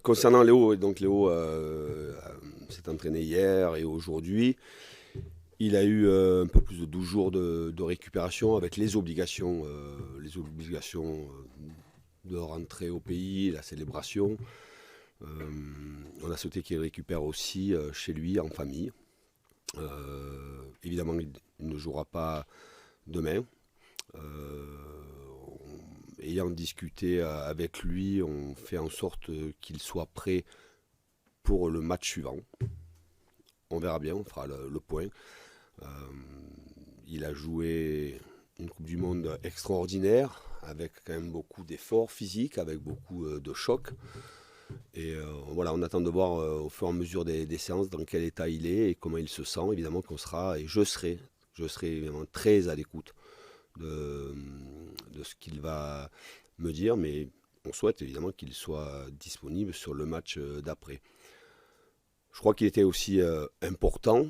Concernant Léo, donc Léo s'est entraîné hier et aujourd'hui. Il a eu un peu plus de 12 jours de récupération avec les obligations de rentrer au pays, la célébration. Euh, on a souhaité qu'il récupère aussi chez lui, en famille. Évidemment, il ne jouera pas demain. Ayant discuté avec lui, on fait en sorte qu'il soit prêt pour le match suivant. On verra bien, on fera le point. Euh, il a joué une Coupe du Monde extraordinaire, avec quand même beaucoup d'efforts physiques, avec beaucoup de chocs. Et voilà, on attend de voir au fur et à mesure des séances dans quel état il est et comment il se sent. Évidemment qu'on sera, et je serai évidemment très à l'écoute de, de ce qu'il va me dire, mais on souhaite évidemment qu'il soit disponible sur le match d'après. Je crois qu'il était aussi important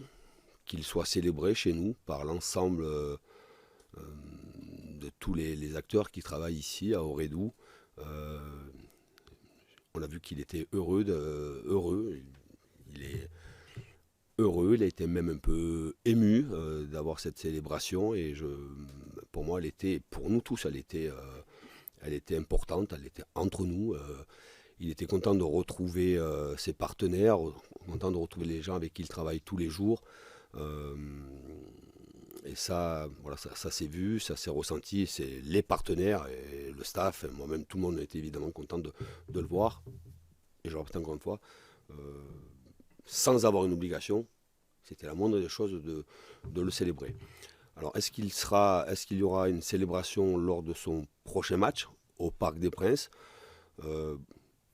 qu'il soit célébré chez nous par l'ensemble de tous les acteurs qui travaillent ici à Oredou. Euh, on a vu qu'il était heureux. Il est heureux, il a été même un peu ému d'avoir cette célébration et pour moi, pour nous tous, elle était importante, elle était entre nous. Il était content de retrouver ses partenaires, content de retrouver les gens avec qui il travaille tous les jours. Euh, et ça, voilà, ça s'est vu, ça s'est ressenti. C'est les partenaires et le staff, et moi-même, tout le monde était évidemment content de le voir. Et je le répète encore une fois, euh, sans avoir une obligation, c'était la moindre des choses de le célébrer. Alors, est-ce qu'il y aura une célébration lors de son prochain match au Parc des Princes? Euh,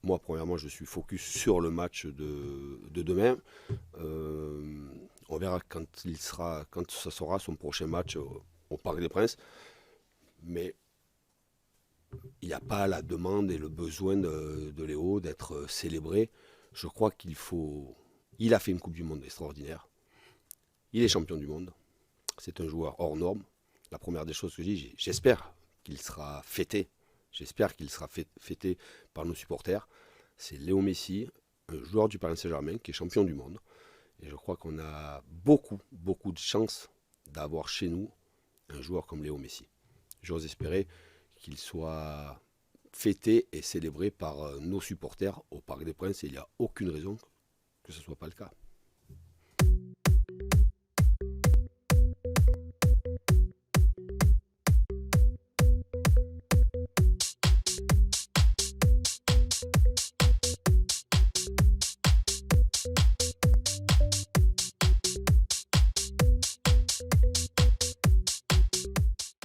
Moi, premièrement, je suis focus sur le match de demain. Euh, on verra quand ça sera son prochain match au Parc des Princes. Mais il n'y a pas la demande et le besoin de Léo d'être célébré. Je crois qu'il faut. Il a fait une Coupe du Monde extraordinaire. Il est champion du monde. C'est un joueur hors norme. La première des choses que je dis, j'espère qu'il sera fêté. J'espère qu'il sera fêté par nos supporters. C'est Léo Messi, un joueur du Paris Saint-Germain qui est champion du monde. Et je crois qu'on a beaucoup, beaucoup de chance d'avoir chez nous un joueur comme Léo Messi. J'ose espérer qu'il soit fêté et célébré par nos supporters au Parc des Princes et il n'y a aucune raison que ce ne soit pas le cas.